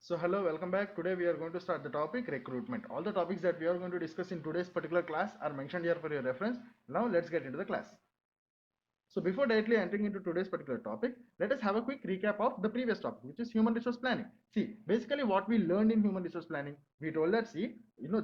So hello, welcome back. Today we are going to start the topic recruitment. All the topics that we are going to discuss in today's particular class are mentioned here for your reference. Now let's get into the class. So before directly entering into today's particular topic, let us have a quick recap of the previous topic, which is human resource planning. See, basically what we learned in human resource planning, we told that, see,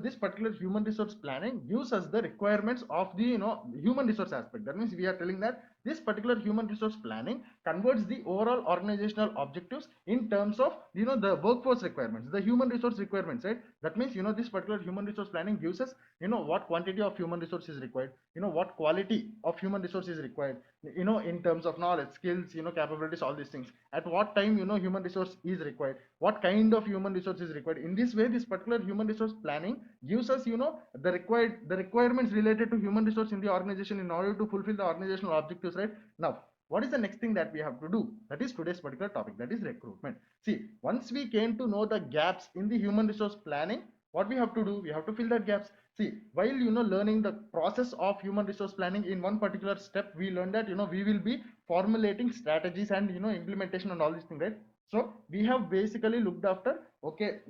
this particular human resource planning gives us the requirements of the, human resource aspect. That means we are telling that this particular human resource planning converts the overall organizational objectives in terms of, the workforce requirements, the human resource requirements, right? That means, this particular human resource planning gives us, what quantity of human resource is required, what quality of human resource is required, in terms of knowledge, skills, capabilities, all these things, at what time, human resource is required, what kind of human resource is required. In this way, this particular human resource planning gives us, the requirements related to human resource in the organization in order to fulfill the organizational objectives, right? Now what is the next thing that we have to do? That is today's particular topic, that is recruitment. See, once we came to know the gaps in the human resource planning, what we have to do, we have to fill that gaps. See, while learning the process of human resource planning, in one particular step we learned that we will be formulating strategies and implementation and all these things, right? So we have basically looked after, okay,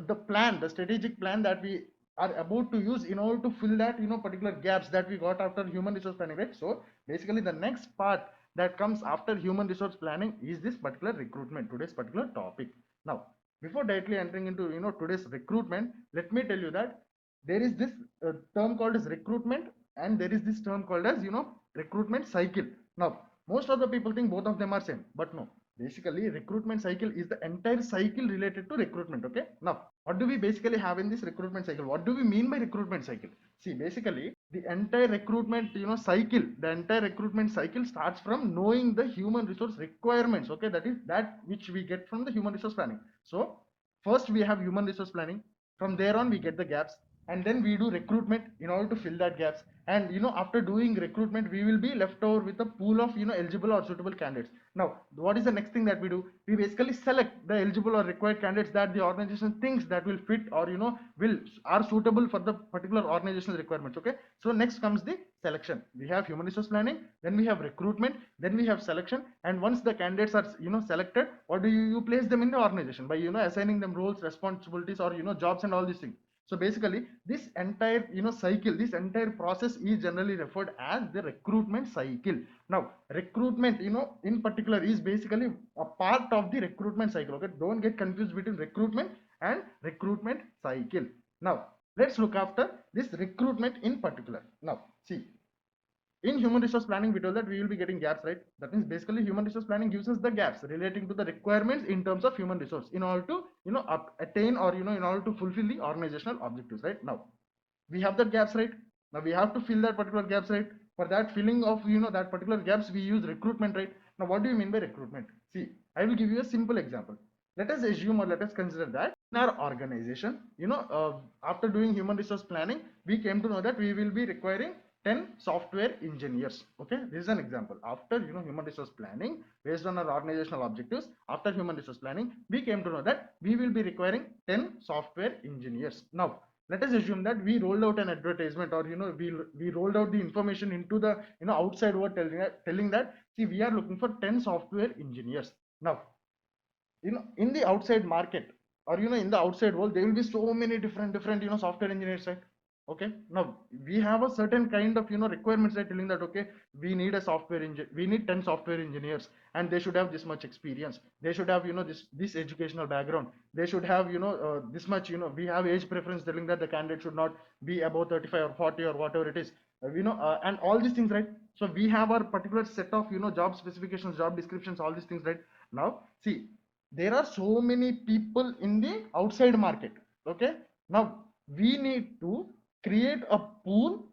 the plan, the strategic plan that we are about to use in order to fill that particular gaps that we got after human resource planning, right? So basically the next part that comes after human resource planning is this particular recruitment, today's particular topic. Now before directly entering into today's recruitment, let me tell you that there is this term called as recruitment, and there is this term called as recruitment cycle. Now most of the people think both of them are same, but no, basically recruitment cycle is the entire cycle related to recruitment. Okay, now what do we basically have in this recruitment cycle? What do we mean by recruitment cycle? See, basically the entire recruitment cycle, the entire recruitment cycle starts from knowing the human resource requirements. Okay, that is that which we get from the human resource planning. So first we have human resource planning, from there on we get the gaps, and then we do recruitment in order to fill that gaps. And after doing recruitment, we will be left over with a pool of eligible or suitable candidates. Now what is the next thing that we do? We basically select the eligible or required candidates that the organization thinks that will fit, or will are suitable for the particular organizational requirements. Okay, so next comes the selection. We have human resource planning, then we have recruitment, then we have selection. And once the candidates are selected, what do you place them in the organization by assigning them roles, responsibilities, or jobs and all these things. So basically this entire cycle, this entire process is generally referred as the recruitment cycle. Now recruitment in particular is basically a part of the recruitment cycle. Okay, don't get confused between recruitment and recruitment cycle. Now let's look after this recruitment in particular. Now see, in human resource planning we told that we will be getting gaps, right? That means basically human resource planning gives us the gaps relating to the requirements in terms of human resource in order to attain, or in order to fulfill the organizational objectives, right? Now we have that gaps, right? Now we have to fill that particular gaps, right? For that filling of that particular gaps, we use recruitment, right? Now what do you mean by recruitment? See, I will give you a simple example. Let us assume, or let us consider that in our organization, after doing human resource planning, we came to know that we will be requiring 10 software engineers. Okay, this is an example. After human resource planning, based on our organizational objectives, after human resource planning, we came to know that we will be requiring 10 software engineers. Now let us assume that we rolled out an advertisement, or we rolled out the information into the outside world, telling that, see, we are looking for 10 software engineers. Now in the outside market, or in the outside world, there will be so many different software engineers, right? Okay, now we have a certain kind of requirements, right, telling that, okay, we need a software engineer, we need 10 software engineers, and they should have this much experience, they should have this educational background, they should have this much, we have age preference telling that the candidate should not be above 35 or 40 or whatever it is, and all these things, right? So we have our particular set of job specifications, job descriptions, all these things, right? Now see, there are so many people in the outside market. Okay, now we need to create a pool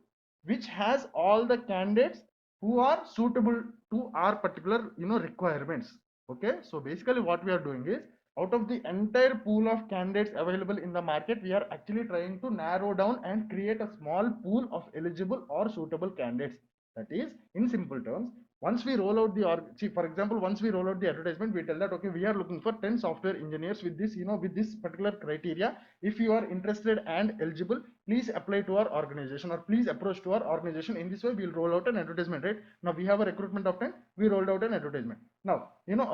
which has all the candidates who are suitable to our particular requirements. Okay, so basically what we are doing is, out of the entire pool of candidates available in the market, we are actually trying to narrow down and create a small pool of eligible or suitable candidates. That is, in simple terms, once we roll out the see, for example, once we roll out the advertisement, we tell that, okay, we are looking for 10 software engineers with this with this particular criteria. If you are interested and eligible, please apply to our organization, or please approach to our organization. In this way we will roll out an advertisement, right? Now we have a recruitment of 10, we rolled out an advertisement. Now,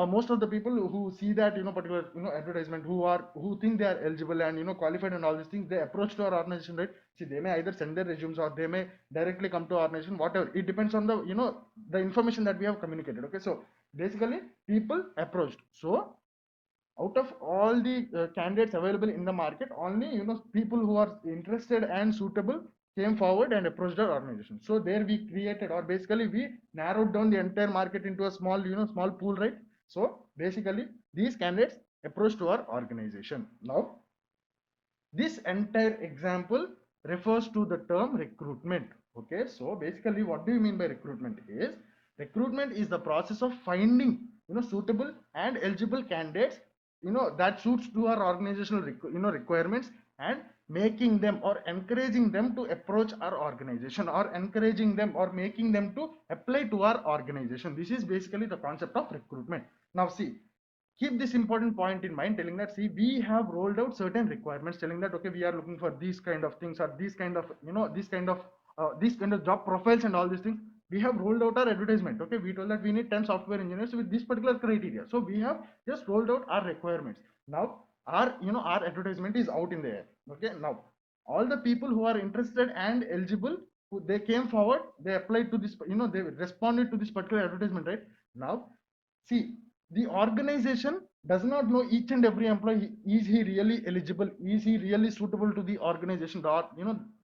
most of the people who see that, particular, advertisement, who think they are eligible and, qualified and all these things, they approach to our organization, right? See, they may either send their resumes or they may directly come to our organization, whatever. It depends on the, the information that we have communicated. Okay. So basically people approached. So out of all the candidates available in the market, only, people who are interested and suitable came forward and approached our organization. So there we created, or basically we narrowed down the entire market into a small, small pool, right? So basically these candidates approached to our organization. Now this entire example refers to the term recruitment. Okay, so basically what do you mean by recruitment is, recruitment is the process of finding, suitable and eligible candidates, that suits to our organizational requirements, and making them or encouraging them to approach our organization, or encouraging them or making them to apply to our organization. This is basically the concept of recruitment. Now see, keep this important point in mind, telling that, see, we have rolled out certain requirements, telling that, okay, we are looking for these kind of things, or these kind of, these kind of job profiles and all these things. We have rolled out our advertisement. Okay, we told that we need 10 software engineers with this particular criteria, so we have just rolled out our requirements. Now our, our advertisement is out in the air. Okay, now all the people who are interested and eligible, who they came forward, they applied to this, they responded to this particular advertisement, right? Now see, the organization does not know each and every employee, is he really eligible, is he really suitable to the organization, or,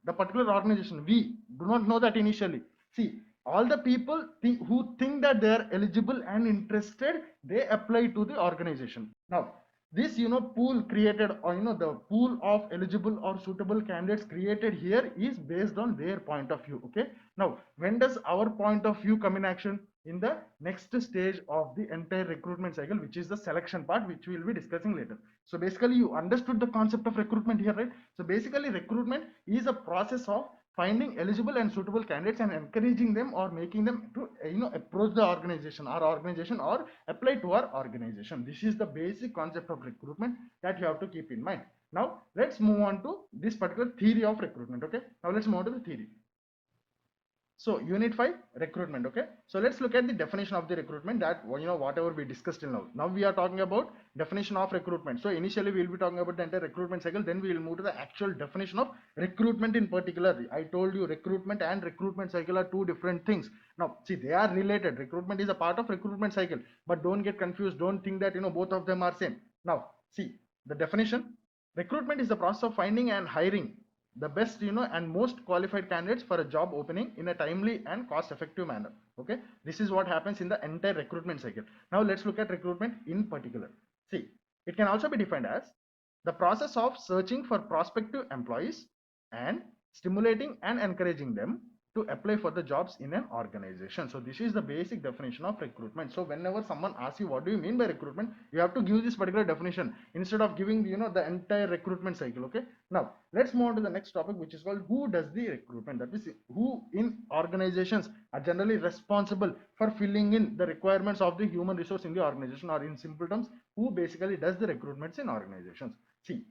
the particular organization. We do not know that initially. See, all the people who think that they are eligible and interested, they apply to the organization. Now this, pool created, or, the pool of eligible or suitable candidates created here is based on their point of view. Okay, now when does our point of view come in action? In the next stage of the entire recruitment cycle, which is the selection part, which we will be discussing later. So basically you understood the concept of recruitment here, right? So basically recruitment is a process of finding eligible and suitable candidates and encouraging them or making them to, approach the organization, our organization, or apply to our organization. This is the basic concept of recruitment that you have to keep in mind. Now let's move on to this particular theory of recruitment. Okay, now let's move on to the theory. So unit 5, recruitment. Okay, so let's look at the definition of the recruitment, that, whatever we discussed till now. Now we are talking about definition of recruitment. So initially we will be talking about the entire recruitment cycle, then we will move to the actual definition of recruitment in particular. I told you recruitment and recruitment cycle are two different things. Now see, they are related. Recruitment is a part of recruitment cycle, but don't get confused, don't think that, both of them are same. Now see the definition. Recruitment is the process of finding and hiring the best, and most qualified candidates for a job opening in a timely and cost effective manner. Okay, this is what happens in the entire recruitment cycle. Now let's look at recruitment in particular. See, it can also be defined as the process of searching for prospective employees and stimulating and encouraging them to apply for the jobs in an organization. So this is the basic definition of recruitment. So whenever someone asks you what do you mean by recruitment, you have to give this particular definition instead of giving, the entire recruitment cycle. Okay, now let's move on to the next topic, which is called who does the recruitment. That is, who in organizations are generally responsible for filling in the requirements of the human resource in the organization, or in simple terms, who basically does the recruitments in organizations. See,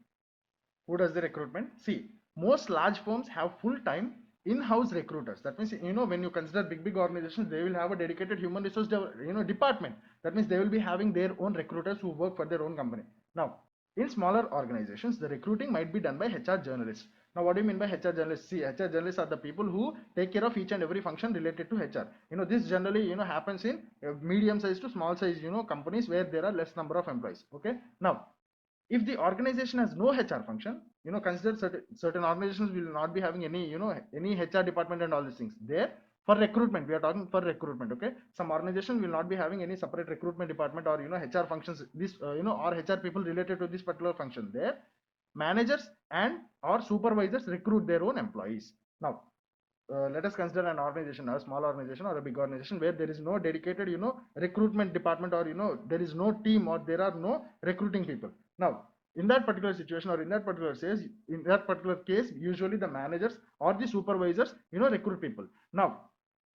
who does the recruitment? See, most large firms have full-time in-house recruiters. That means, when you consider big organizations, they will have a dedicated human resource department. That means they will be having their own recruiters who work for their own company. Now in smaller organizations, the recruiting might be done by HR journalists. Now what do you mean by HR journalists? See, HR journalists are the people who take care of each and every function related to HR. This generally, happens in medium size to small size, companies where there are less number of employees. Okay, now if the organization has no HR function, consider certain organizations will not be having any, any HR department and all these things. There, for recruitment, we are talking for recruitment. Okay, some organization will not be having any separate recruitment department, or, HR functions, this, or HR people related to this particular function. There, managers and or supervisors recruit their own employees. Now let us consider an organization, a small organization or a big organization, where there is no dedicated, recruitment department, or, there is no team, or there are no recruiting people. Now in that particular situation, or in that particular case, usually the managers or the supervisors, recruit people. Now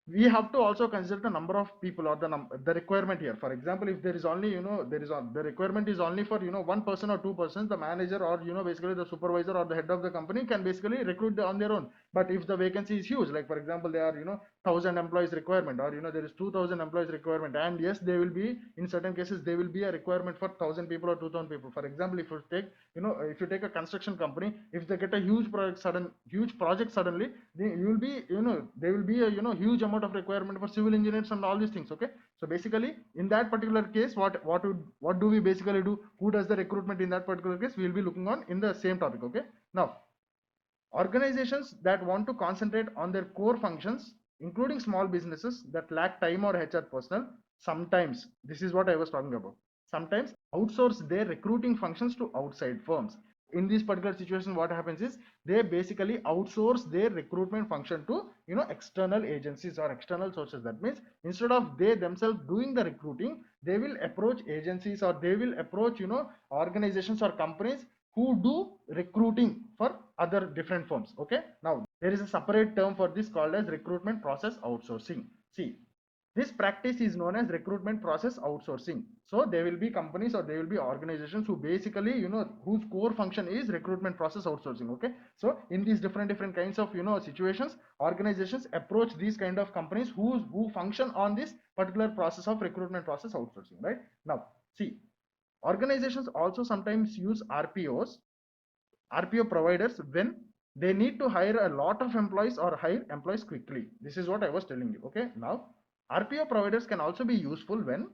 we have to also consider the number of people, or the requirement here. For example, if there is only, the requirement is only for, one person or two persons, the manager, or, basically the supervisor or the head of the company can basically recruit on their own. But if the vacancy is huge, like for example, there are 1,000 employees requirement, or there is 2,000 employees requirement, and yes, they will be, in certain cases there will be a requirement for 1,000 people or 2,000 people. For example, if you take a construction company, if they get a huge project suddenly, you will be there will be a huge amount of requirement for civil engineers and all these things. Okay, so basically in that particular case, what do we basically do? Who does the recruitment in that particular case? We will be looking on in the same topic. Okay, now organizations that want to concentrate on their core functions, including small businesses that lack time or HR personnel, sometimes, this is what I was talking about, sometimes outsource their recruiting functions to outside firms. In this particular situation, what happens is they basically outsource their recruitment function to external agencies or external sources. That means instead of they themselves doing the recruiting, they will approach agencies, or they will approach organizations or companies who do recruiting for other different firms. Okay, now there is a separate term for this called as recruitment process outsourcing. See, this practice is known as recruitment process outsourcing. So there will be companies, or there will be organizations who basically whose core function is recruitment process outsourcing. Okay, so in these different kinds of situations, organizations approach these kind of companies who function on this particular process of recruitment process outsourcing. Right, now see, organizations also sometimes use RPO providers when they need to hire a lot of employees or hire employees quickly. This is what I was telling you. Okay, now RPO providers can also be useful when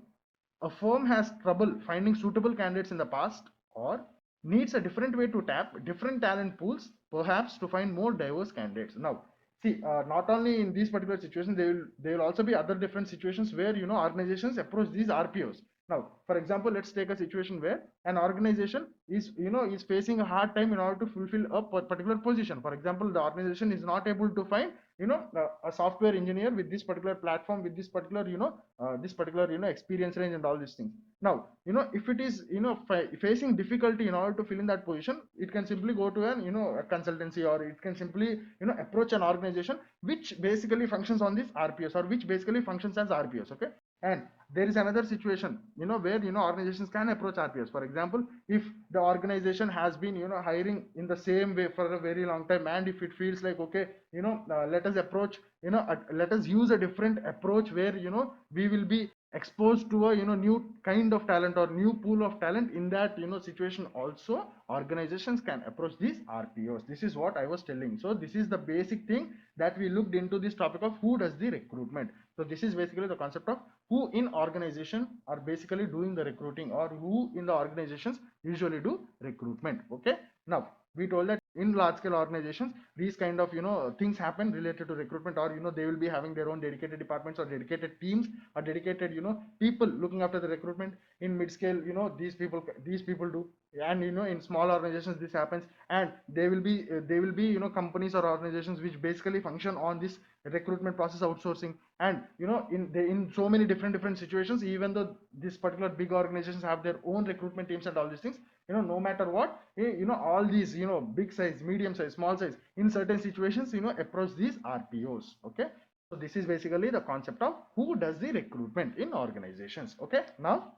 a firm has trouble finding suitable candidates in the past, or needs a different way to tap different talent pools, perhaps to find more diverse candidates. Now see, not only in these particular situations, there will also be other different situations where organizations approach these RPOs. Now for example, let's take a situation where an organization is facing a hard time in order to fulfill a particular position. For example, the organization is not able to find a software engineer with this particular platform, with this particular experience range and all these things. Now if it is facing difficulty in order to fill in that position, it can simply go to an a consultancy, or it can simply approach an organization which basically functions on these RPOs, or which basically functions as RPOs. Okay, and there is another situation where organizations can approach RPOs. For example, if the organization has been hiring in the same way for a very long time, and if it feels like, okay, let us approach let us use a different approach where we will be exposed to a new kind of talent or new pool of talent, in that situation also organizations can approach these RPOs. This is what I was telling. So this is the basic thing that we looked into this topic of who does the recruitment. So this is basically the concept of who in organization are basically doing the recruiting, or who in the organizations usually do recruitment. Okay, now we told that in large scale organizations these kind of things happen related to recruitment, or they will be having their own dedicated departments, or dedicated teams, or dedicated people looking after the recruitment. In mid scale, these people do, and in small organizations this happens, and there will be companies or organizations which basically function on this recruitment process outsourcing. And in so many different situations, even though this particular big organizations have their own recruitment teams and all these things, no matter what, all these big size, medium size, small size, in certain situations approach these RPOs. Okay, so this is basically the concept of who does the recruitment in organizations. Okay, now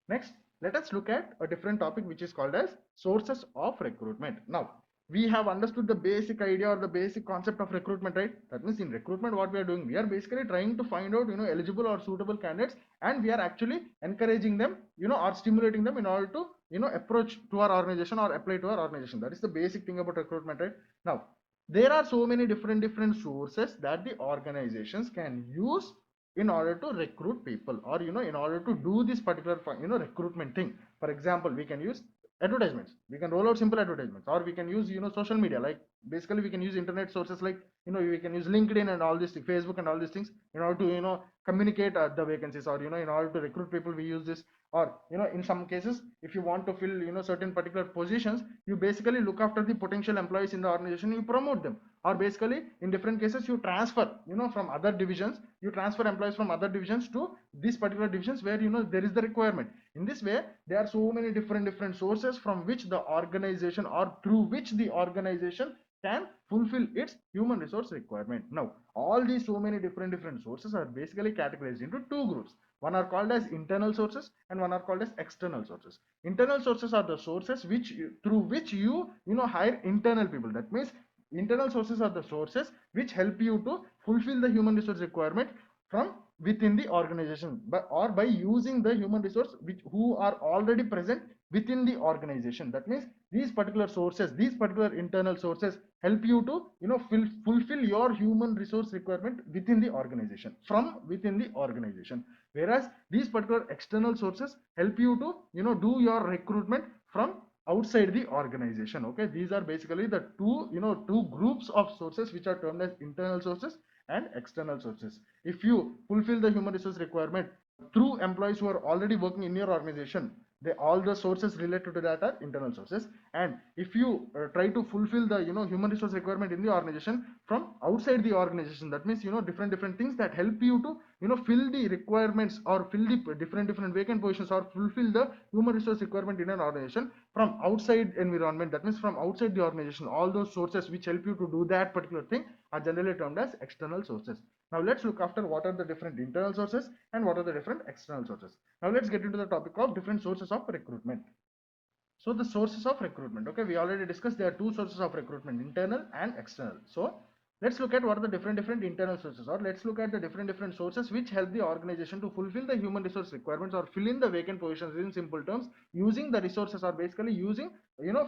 next let us look at a different topic which is called as sources of recruitment. Now we have understood the basic idea or the basic concept of recruitment, right? That means in recruitment what we are doing, we are basically trying to find out eligible or suitable candidates, and we are actually encouraging them or stimulating them in order to approach to our organization or apply to our organization. That is the basic thing about recruitment, right? Now there are so many different sources that the organizations can use in order to recruit people, or in order to do this particular recruitment thing. For example, we can use advertisements, we can roll out simple advertisements, or we can use social media, like basically we can use internet sources, like we can use LinkedIn and all these things, Facebook and all these things, in order to communicate the vacancies, or in order to recruit people we use this. Or in some cases, if you want to fill certain particular positions, you basically look after the potential employees in the organization, you promote them. Or basically in different cases you transfer from other divisions, you transfer employees from other divisions to these particular divisions where there is the requirement. In this way, there are so many different sources from which the organization, or through which the organization can fulfill its human resource requirement. Now all these so many different sources are basically categorized into two groups. One are called as internal sources, and one are called as external sources. Internal sources are the sources through which you hire internal people. That means internal sources are the sources which help you to fulfill the human resource requirement from within the organization, by using the human resource who are already present within the organization. That means these particular sources, these particular internal sources help you to fulfill your human resource requirement within the organization, from within the organization. Whereas these particular external sources help you to do your recruitment from outside the organization. Okay, these are basically the two groups of sources which are termed as internal sources and external sources. If you fulfill the human resource requirement through employees who are already working in your organization, all the sources related to that are internal sources. And if you try to fulfill the human resource requirement in the organization from outside the organization, that means different things that help you to fill the requirements or fill the different vacant positions or fulfill the human resource requirement in an organization from outside environment, that means from outside the organization, all those sources which help you to do that particular thing are generally termed as external sources. Now let's look after what are the different internal sources and what are the different external sources. Now let's get into the topic of different sources of recruitment. So the sources of recruitment, okay, we already discussed there are two sources of recruitment, internal and external. So let's look at what are the different internal sources, or let's look at the different sources which help the organization to fulfill the human resource requirements or fill in the vacant positions, in simple terms, using the resources, or basically using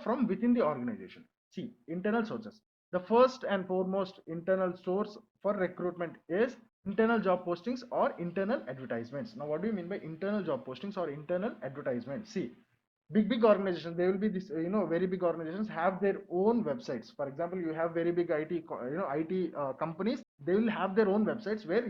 from within the organization. See, internal sources. The first and foremost internal source for recruitment is internal job postings or internal advertisements. Now what do you mean by internal job postings or internal advertisements? See, big organizations, they will be this very big organizations have their own websites. For example, you have very big IT companies, they will have their own websites where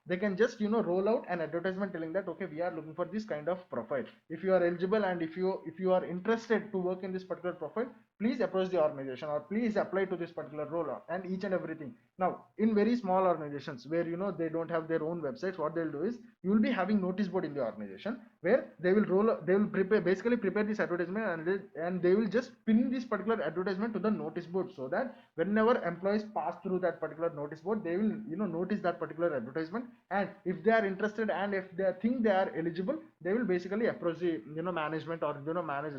they can just roll out an advertisement telling that okay, we are looking for this kind of profile. If you are eligible and if you are interested to work in this particular profile, please approach the organization or please apply to this particular role, and each and everything. Now in very small organizations where they don't have their own websites, what they'll do is you will be having notice board in the organization where they will prepare this advertisement, and they will just pin this particular advertisement to the notice board, so that whenever employees pass through that particular notice board, they will notice that particular advertisement, and if they are interested and if they think they are eligible, they will basically approach the management or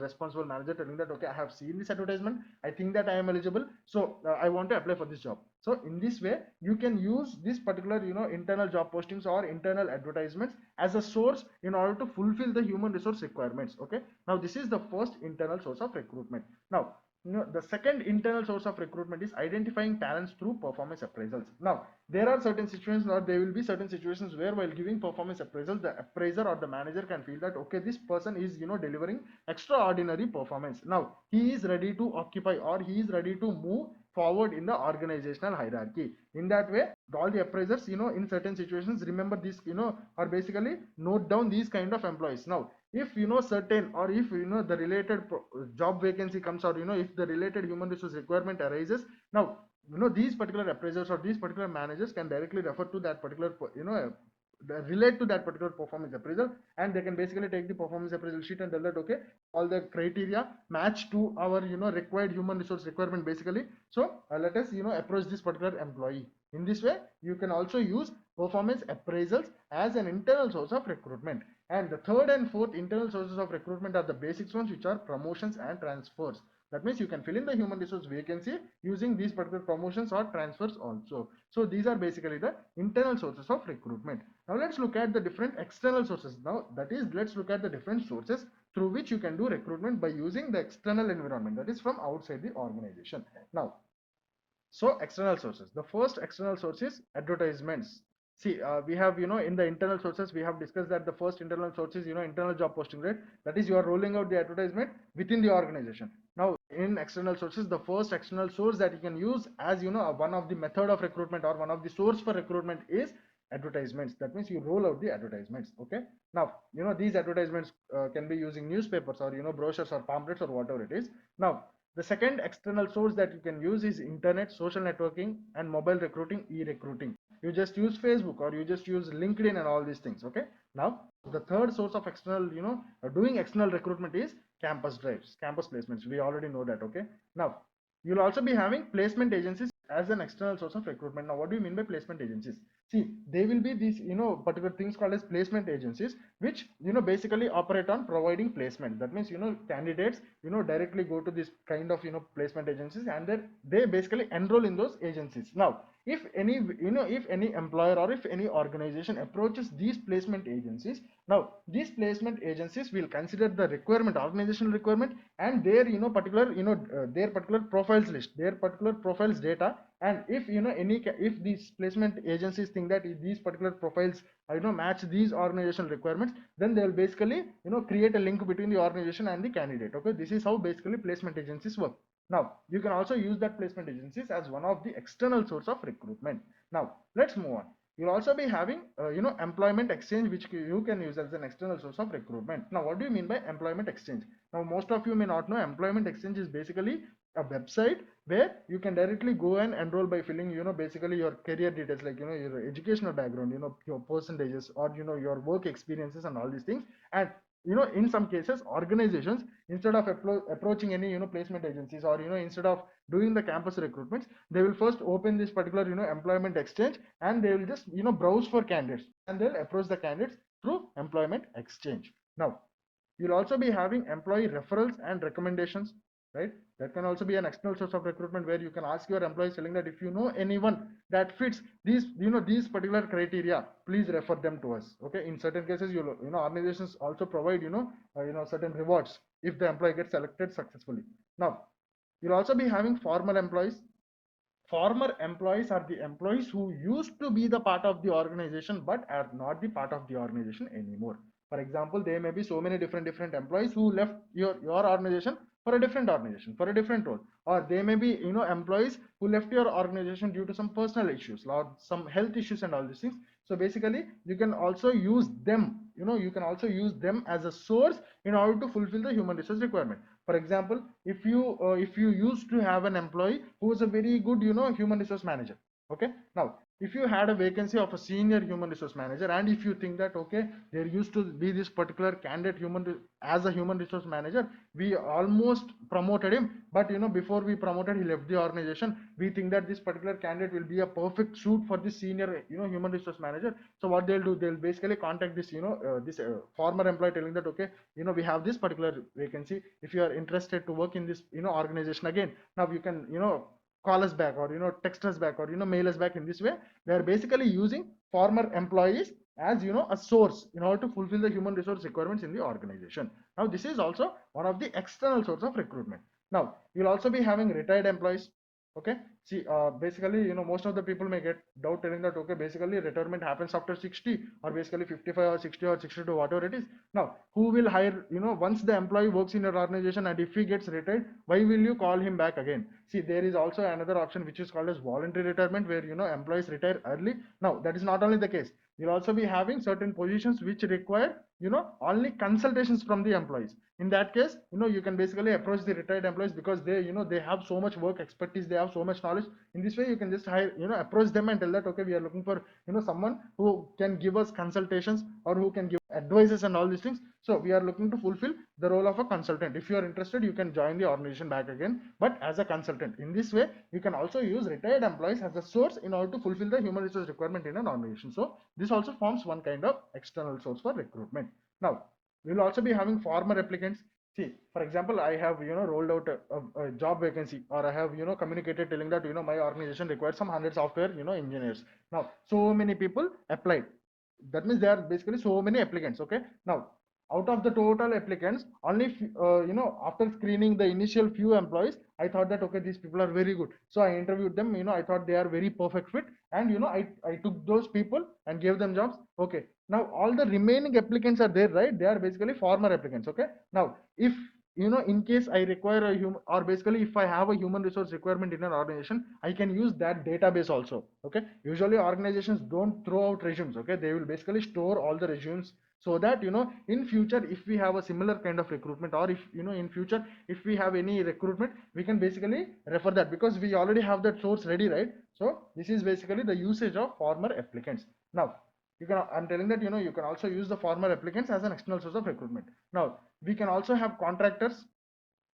responsible manager, telling that okay, I have seen this advertisement, I think that I am eligible, so I want to apply for this job. So in this way you can use this particular internal job postings or internal advertisements as a source in order to fulfill the human resource requirements. Okay, now this is the first internal source of recruitment. Now the second internal source of recruitment is identifying talents through performance appraisals. Now there are certain situations, or there will be certain situations where while giving performance appraisals, the appraiser or the manager can feel that okay, this person is delivering extraordinary performance. Now he is ready to occupy, or he is ready to move forward in the organizational hierarchy. In that way, all the appraisers in certain situations remember this, or basically note down these kind of employees. Now if certain, or if the related job vacancy comes, or if the related human resource requirement arises, now these particular appraisers or these particular managers can directly refer to that particular relate to that particular performance appraisal, and they can basically take the performance appraisal sheet and tell that okay, all the criteria match to our required human resource requirement basically, so let us approach this particular employee. In this way you can also use performance appraisals as an internal source of recruitment. And the third and fourth internal sources of recruitment are the basics ones, which are promotions and transfers. That means you can fill in the human resource vacancy using these particular promotions or transfers also. So these are basically the internal sources of recruitment. Now let's look at the different external sources. Now that is, let's look at the different sources through which you can do recruitment by using the external environment, that is from outside the organization. Now, so external sources. The first external source is advertisements. See, we have, in the internal sources, we have discussed that the first internal source is, internal job posting, right? That is, you are rolling out the advertisement within the organization. Now, in external sources, the first external source that you can use as, one of the method of recruitment or one of the source for recruitment is advertisements. That means you roll out the advertisements. Okay. Now, these advertisements can be using newspapers or, brochures or pamphlets or whatever it is. Now, the second external source that you can use is internet, social networking, and mobile recruiting, e-recruiting. You just use Facebook or you just use LinkedIn and all these things. Okay. Now, the third source of external, doing external recruitment is campus drives, campus placements. We already know that. Okay. Now, you'll also be having placement agencies as an external source of recruitment. Now what do you mean by placement agencies? See, they will be these particular things called as placement agencies, which basically operate on providing placement. That means candidates directly go to this kind of placement agencies, and then they basically enroll in those agencies. Now if any if any employer or if any organization approaches these placement agencies, now these placement agencies will consider the requirement, organizational requirement, and their particular their particular profiles list, their particular profiles data. And if if these placement agencies think that these particular profiles match these organizational requirements, then they will basically create a link between the organization and the candidate. Okay, this is how basically placement agencies work. Now you can also use that placement agencies as one of the external source of recruitment. Now let's move on. You'll also be having employment exchange, which you can use as an external source of recruitment. Now what do you mean by employment exchange? Now most of you may not know, employment exchange is basically a website where you can directly go and enroll by filling basically your career details, like your educational background, your percentages, or your work experiences and all these things. And in some cases organizations, instead of approaching any placement agencies, or instead of doing the campus recruitments, they will first open this particular employment exchange, and they will just browse for candidates, and they'll approach the candidates through employment exchange. Now you'll also be having employee referrals and recommendations, right? That can also be an external source of recruitment, where you can ask your employees, telling that if you know anyone that fits these these particular criteria, please refer them to us. Okay, in certain cases organizations also provide certain rewards if the employee gets selected successfully. Now you'll also be having former employees. Former employees are the employees who used to be the part of the organization but are not the part of the organization anymore. For example, there may be so many different employees who left your organization for a different organization, for a different role. Or they may be employees who left your organization due to some personal issues or some health issues and all these things. So basically you can also use them, you can also use them as a source in order to fulfill the human resource requirement. For example, if you used to have an employee who was a very good human resource manager. Okay, now if you had a vacancy of a senior human resource manager, and if you think that okay, there used to be this particular candidate as a human resource manager, we almost promoted him, but before we promoted, he left the organization. We think that this particular candidate will be a perfect suit for this senior human resource manager. So what they'll do, they'll basically contact this this former employee, telling that okay, we have this particular vacancy. If you are interested to work in this organization again, now you can call us back, or text us back, or mail us back. In this way they are basically using former employees as a source in order to fulfill the human resource requirements in the organization. Now this is also one of the external source of recruitment. Now you'll also be having retired employees. Okay, see, basically most of the people may get doubt, telling that okay, basically retirement happens after 60, or basically 55 or 60 or 62, whatever it is. Now who will hire, once the employee works in your organization, and if he gets retired, why will you call him back again? See, there is also another option which is called as voluntary retirement, where employees retire early. Now that is not only the case, you'll also be having certain positions which require only consultations from the employees. In that case, you can basically approach the retired employees, because they they have so much work expertise, they have so much knowledge. In this way you can just hire, approach them and tell that okay, we are looking for someone who can give us consultations, or who can give advices and all these things. So we are looking to fulfill the role of a consultant. If you are interested, you can join the organization back again, but as a consultant. In this way you can also use retired employees as a source in order to fulfill the human resource requirement in an organization. So this also forms one kind of external source for recruitment. Now we will also be having former applicants. See, for example, I have rolled out a job vacancy, or I have communicated, telling that my organization requires some 100 software engineers. Now so many people applied. That means there are basically so many applicants. Okay, now out of the total applicants, only after screening the initial few employees, I thought that okay, these people are very good, so I interviewed them. I thought they are very perfect fit, and I took those people and gave them jobs. Okay, now all the remaining applicants are there, right? They are basically former applicants. Okay, now if in case I require a human, or basically if I have a human resource requirement in an organization, I can use that database also. Okay, usually organizations don't throw out resumes. Okay, they will basically store all the resumes, so that in future if we have a similar kind of recruitment, or if in future if we have any recruitment, we can basically refer that, because we already have that source ready, right? So this is basically the usage of former applicants. Now I'm telling that you can also use the former applicants as an external source of recruitment. Now we can also have contractors.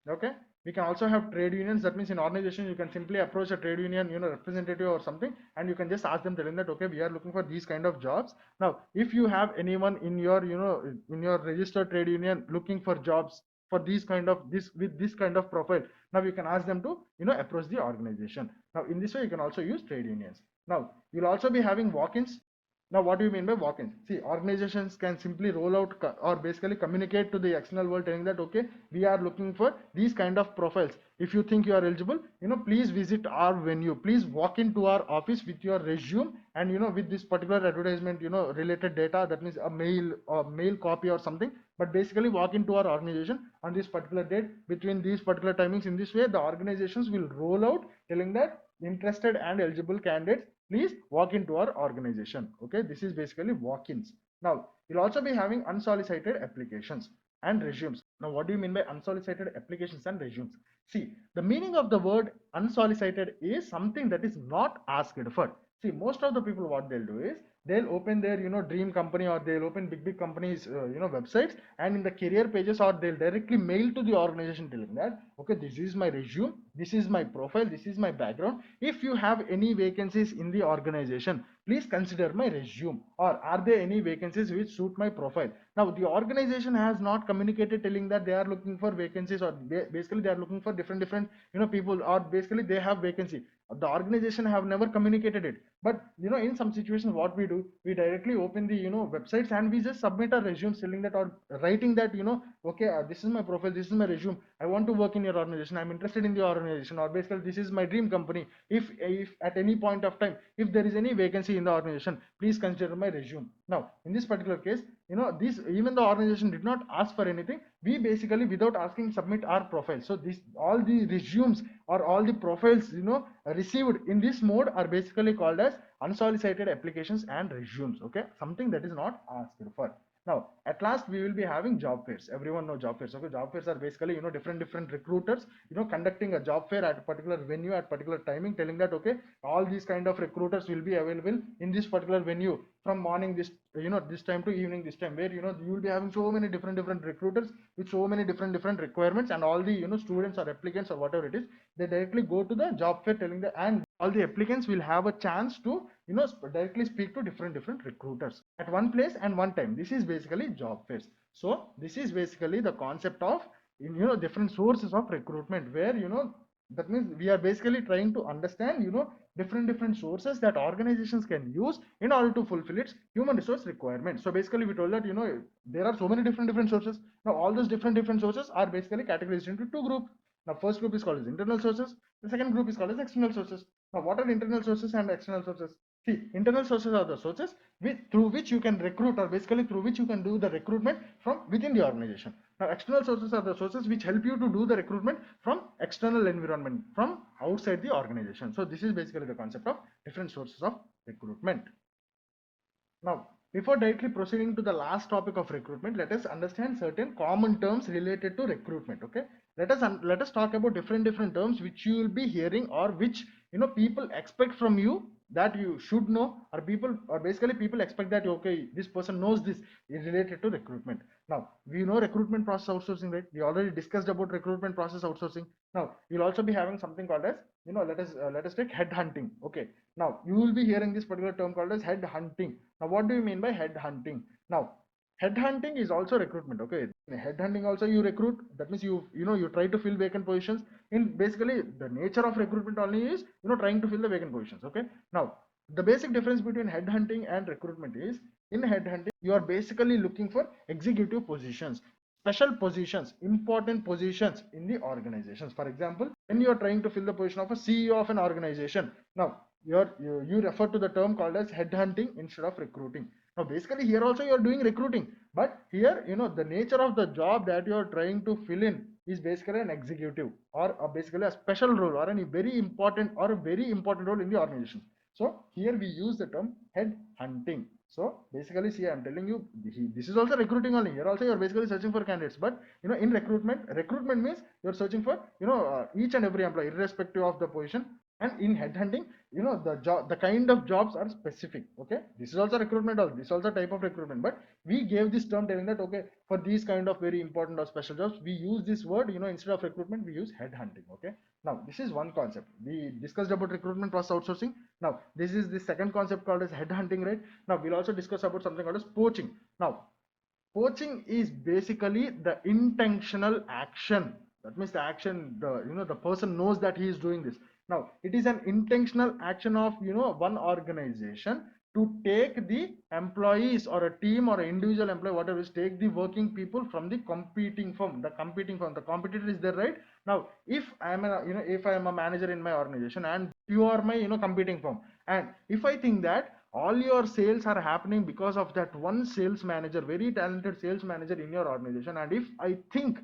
Okay, We can also have trade unions. That means in organization you can simply approach a trade union, representative or something, and you can just ask them, telling that, okay, we are looking for these kind of jobs. Now if you have anyone in your in your registered trade union looking for jobs for these kind of this with this kind of profile, now you can ask them to approach the organization. Now in this way you can also use trade unions. Now you'll also be having walk-ins. Now, what do you mean by walk-ins? See, organizations can simply roll out or basically communicate to the external world, telling that, okay, we are looking for these kind of profiles. If you think you are eligible, please visit our venue. Please walk into our office with your resume and, with this particular advertisement, related data. That means a mail copy or something. But basically, walk into our organization on this particular date between these particular timings. In this way, the organizations will roll out, telling that interested and eligible candidates, please walk into our organization. Okay, this is basically walk-ins. Now you'll also be having unsolicited applications and resumes. Now what do you mean by unsolicited applications and resumes? See, the meaning of the word unsolicited is something that is not asked for. See, most of the people, what they'll do is they'll open their dream company, or they'll open big companies websites, and in the career pages, or they'll directly mail to the organization telling that, okay, this is my resume, this is my profile, this is my background. If you have any vacancies in the organization, please consider my resume, or are there any vacancies which suit my profile. Now the organization has not communicated telling that they are looking for vacancies, or basically they are looking for different people, or basically they have vacancy. The organization have never communicated it. But in some situations, what we do, we directly open the websites, and we just submit our resume, telling that, or writing that, okay, this is my profile, this is my resume, I want to work in your organization, I'm interested in the organization, or basically this is my dream company. If at any point of time, if there is any vacancy in the organization, please consider my resume. Now in this particular case, this, even the organization did not ask for anything, we basically, without asking, submit our profile. So this, all the resumes or all the profiles received in this mode are basically called as unsolicited applications and resumes. Okay, something that is not asked for. Now at last we will be having job fairs. Everyone know job fairs. Okay, job fairs are basically different recruiters conducting a job fair at a particular venue at particular timing, telling that, okay, all these kind of recruiters will be available in this particular venue from morning this this time to evening this time, where you will be having so many different recruiters with so many different requirements, and all the students or applicants or whatever it is, they directly go to the job fair, telling that, and all the applicants will have a chance to directly speak to different recruiters at one place and one time. This is basically job fairs. So this is basically the concept of different sources of recruitment, where that means we are basically trying to understand different sources that organizations can use in order to fulfill its human resource requirements. So basically we told that there are so many different sources. Now all those different sources are basically categorized into two groups. Now first group is called as internal sources, the second group is called as external sources. Now what are internal sources and external sources? See, internal sources are the sources through which you can recruit, or basically through which you can do the recruitment from within the organization. Now external sources are the sources which help you to do the recruitment from external environment, from outside the organization. So this is basically the concept of different sources of recruitment. Now before directly proceeding to the last topic of recruitment, let us understand certain common terms related to recruitment. Okay, let us talk about different terms which you will be hearing, or which people expect from you that you should know, or basically people expect that, okay, this person knows this is related to recruitment. Now we know recruitment process outsourcing, right? We already discussed about recruitment process outsourcing. Now you'll also be having something called as let us take head hunting. Okay, now you will be hearing this particular term called as head hunting. Now what do you mean by head hunting? Now headhunting is also recruitment. Okay, in headhunting also you recruit. That means you try to fill vacant positions. In basically the nature of recruitment only is trying to fill the vacant positions. Okay, now the basic difference between headhunting and recruitment is, in headhunting you are basically looking for executive positions, special positions, important positions in the organizations. For example, when you are trying to fill the position of a CEO of an organization, now you refer to the term called as headhunting instead of recruiting. Now basically here also you are doing recruiting, but here the nature of the job that you are trying to fill in is basically an executive, or basically a special role, or a very important role in the organization. So here we use the term head hunting. So basically, see, I'm telling you, this is also recruiting only. Here also you're basically searching for candidates, but in recruitment means you're searching for each and every employee, irrespective of the position. And in headhunting, the kind of jobs are specific. Okay, this is also recruitment, or this is also type of recruitment, but we gave this term telling that, okay, for these kind of very important or special jobs, we use this word, instead of recruitment we use headhunting. Okay, now this is one concept. We discussed about recruitment process outsourcing. Now this is the second concept called as headhunting, right? Now we'll also discuss about something called as poaching. Now poaching is basically the intentional action. That means the action, the person knows that he is doing this. Now it is an intentional action of one organization to take the employees, or a team, or an individual employee, whatever, is take the working people from the competing firm. The competitor is there, right? Now if I am a manager in my organization, and you are my competing firm, and if I think that all your sales are happening because of that one sales manager, very talented sales manager in your organization, and if I think,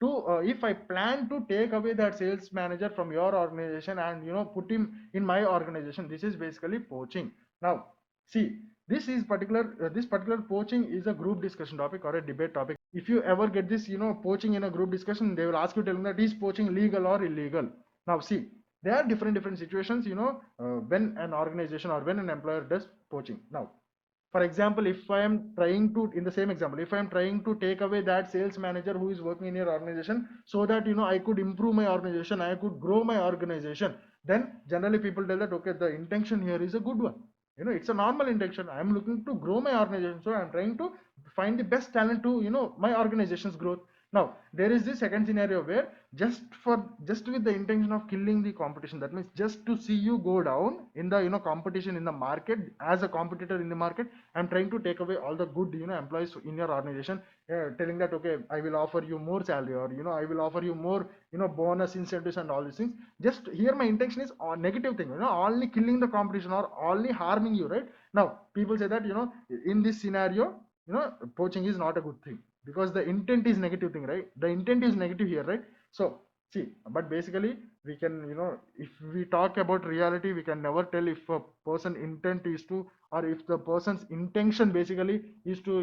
to if I plan to take away that sales manager from your organization and put him in my organization, this is basically poaching. Now see, this particular poaching is a group discussion topic or a debate topic. If you ever get this poaching in a group discussion, they will ask you, telling that is poaching legal or illegal. Now see, there are different situations, when an organization or when an employer does poaching. Now for example, if I am trying to, in the same example, if I am trying to take away that sales manager who is working in your organization, so that I could improve my organization, I could grow my organization, then generally people tell that, okay, the intention here is a good one. It's a normal intention. I am looking to grow my organization, so I am trying to find the best talent to my organization's growth. Now there is this second scenario where just with the intention of killing the competition, that means just to see you go down in the competition in the market, as a competitor in the market, I'm trying to take away all the good employees in your organization, telling that, okay, I will offer you more salary, or I will offer you more bonus incentives and all these things. Just here my intention is a negative thing, only killing the competition or only harming you, right? Now people say that, in this scenario, poaching is not a good thing, because the intent is negative thing, right? The intent is negative here, right? So see, but basically we can, if we talk about reality, we can never tell if a person intent is to, or if the person's intention basically is to,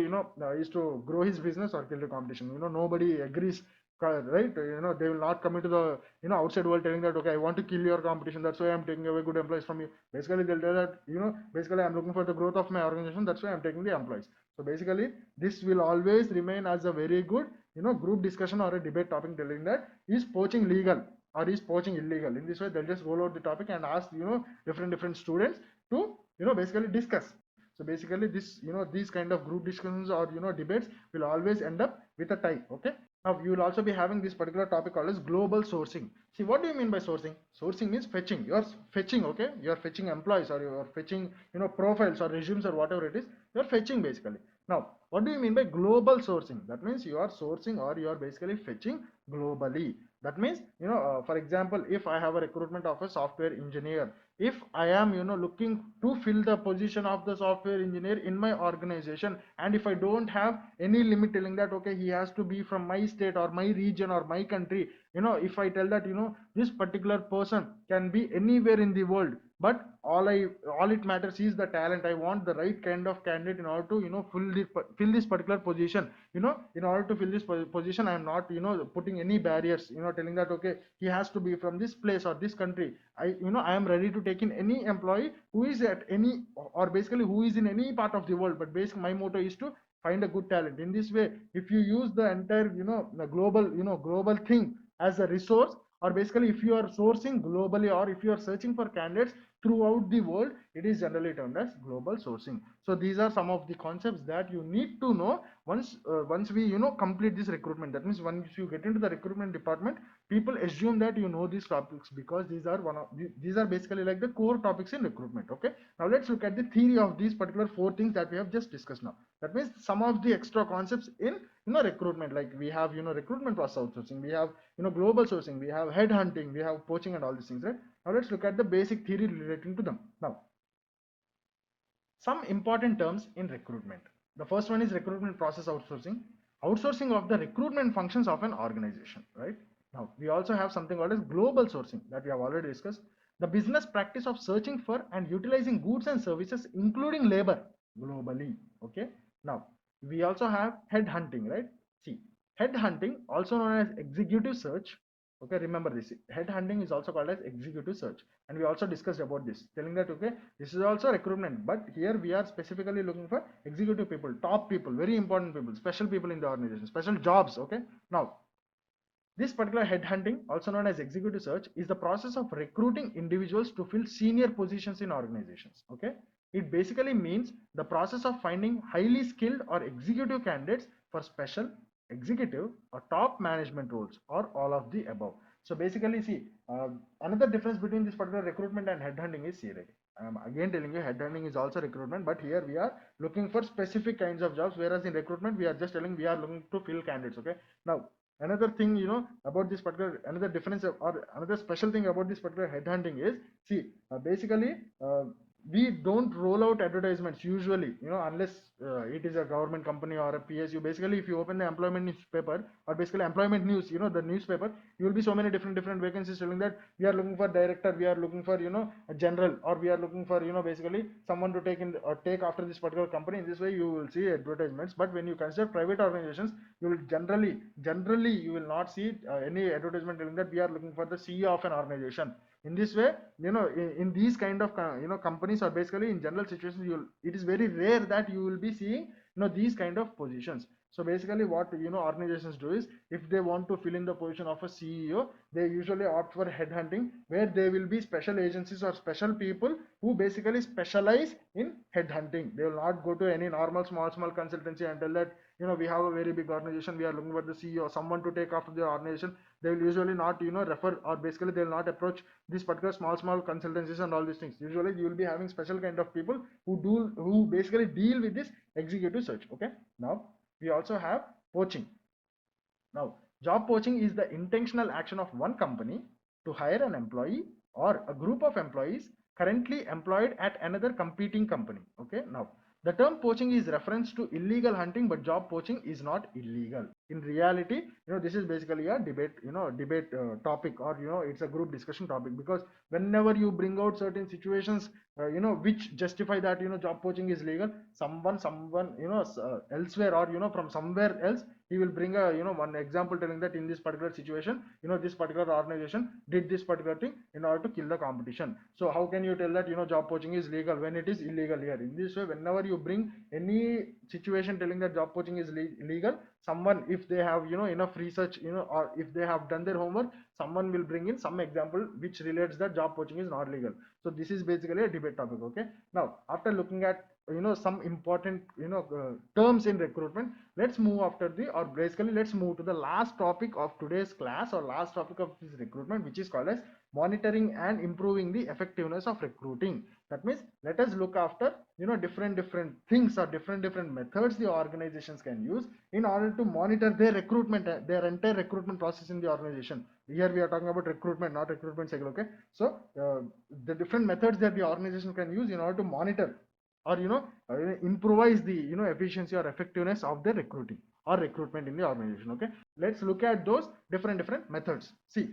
is to grow his business or kill the competition. Nobody agrees, right? They will not come into the outside world telling that, okay, I want to kill your competition, that's why I'm taking away good employees from you. Basically they'll tell that, basically I'm looking for the growth of my organization, that's why I'm taking the employees. So basically this will always remain as a very good group discussion or a debate topic, telling that is poaching legal or is poaching illegal. In this way they'll just roll out the topic and ask different students to basically discuss. So basically this these kind of group discussions or debates will always end up with a tie. Okay, now you will also be having this particular topic called as global sourcing. See, what do you mean by sourcing? Sourcing means fetching. You're fetching, okay, you're fetching employees, or you're fetching profiles or resumes or whatever it is, you're fetching basically. Now what do you mean by global sourcing? That means you are sourcing, or you are basically fetching globally. That means for example, if I have a recruitment of a software engineer, if I am looking to fill the position of the software engineer in my organization, and if I don't have any limit telling that, okay, he has to be from my state or my region or my country, if I tell that this particular person can be anywhere in the world, but all it matters is the talent. I want the right kind of candidate in order to fill this particular position. In order to fill this position, I am not putting any barriers, telling that, okay, he has to be from this place or this country. I am ready to take in any employee who is at any, or basically who is in any part of the world, but basically my motto is to find a good talent. In this way, if you use the entire the global thing as a resource, or basically if you are sourcing globally, or if you are searching for candidates throughout the world, it is generally termed as global sourcing. So these are some of the concepts that you need to know once we complete this recruitment. That means once you get into the recruitment department, people assume that you know these topics, because these are basically like the core topics in recruitment. Okay, now let's look at the theory of these particular four things that we have just discussed. Now that means some of the extra concepts in recruitment, like we have recruitment process outsourcing, we have global sourcing, we have headhunting, we have poaching and all these things, right? Now let's look at the basic theory relating to them. Now some important terms in recruitment. The first one is recruitment process outsourcing. Outsourcing of the recruitment functions of an organization, right? Now we also have something called as global sourcing that we have already discussed. The business practice of searching for and utilizing goods and services, including labor, globally. Okay. Now we also have headhunting, right? See, headhunting, also known as executive search, Okay, remember this. Headhunting is also called as executive search, and we also discussed about this, telling that okay, this is also recruitment, but here we are specifically looking for executive people, top people, very important people, special people in the organization, special jobs. Okay, now this particular headhunting, also known as executive search, is the process of recruiting individuals to fill senior positions in organizations. Okay, it basically means the process of finding highly skilled or executive candidates for special, executive, or top management roles, or all of the above. So basically, see, another difference between this particular recruitment and headhunting is, see, like, I'm again telling you, headhunting is also recruitment, but here we are looking for specific kinds of jobs, whereas in recruitment we are just telling we are looking to fill candidates. Okay, now another thing, about this particular, another difference or another special thing about this particular headhunting is, see, basically, we don't roll out advertisements usually, unless it is a government company or a PSU. Basically, if you open the employment newspaper, or basically employment news, the newspaper, you will be so many different vacancies telling that we are looking for director, we are looking for, a general, or we are looking for, basically someone to take in or take after this particular company. In this way you will see advertisements. But when you consider private organizations, you will generally you will not see any advertisement telling that we are looking for the CEO of an organization. In this way, in these kind of companies, or basically in general situations, it is very rare that you will be seeing these kind of positions. So basically what organizations do is, if they want to fill in the position of a CEO, they usually opt for headhunting, where they will be special agencies or special people who basically specialize in headhunting. They will not go to any normal small consultancy and tell that we have a very big organization, we are looking for the CEO, someone to take after the organization. They will usually not refer, or basically they will not approach these particular small consultancies and all these things. Usually you will be having special kind of people who basically deal with this executive search. Okay, now we also have poaching. Now, job poaching is the intentional action of one company to hire an employee or a group of employees currently employed at another competing company. Okay, now the term poaching is reference to illegal hunting, but job poaching is not illegal. In reality, this is basically a debate topic, or it's a group discussion topic, because whenever you bring out certain situations, which justify that job poaching is legal, someone elsewhere, or from somewhere else, he will bring a one example telling that in this particular situation, this particular organization did this particular thing in order to kill the competition. So how can you tell that job poaching is legal when it is illegal here? In this way, whenever you bring any situation telling that job poaching is legal, someone, if they have enough research, or if they have done their homework, someone will bring in some example which relates that job poaching is not legal. So this is basically a debate topic. Okay, now after looking at some important terms in recruitment, let's move after the, or basically let's move to the last topic of today's class, or last topic of this recruitment, which is called as monitoring and improving the effectiveness of recruiting. That means let us look after different things, or different methods the organizations can use in order to monitor their recruitment, their entire recruitment process in the organization. Here we are talking about recruitment, not recruitment cycle. Okay, so the different methods that the organization can use in order to monitor, or improvise the efficiency or effectiveness of the recruiting or recruitment in the organization. Okay, let's look at those different methods. See,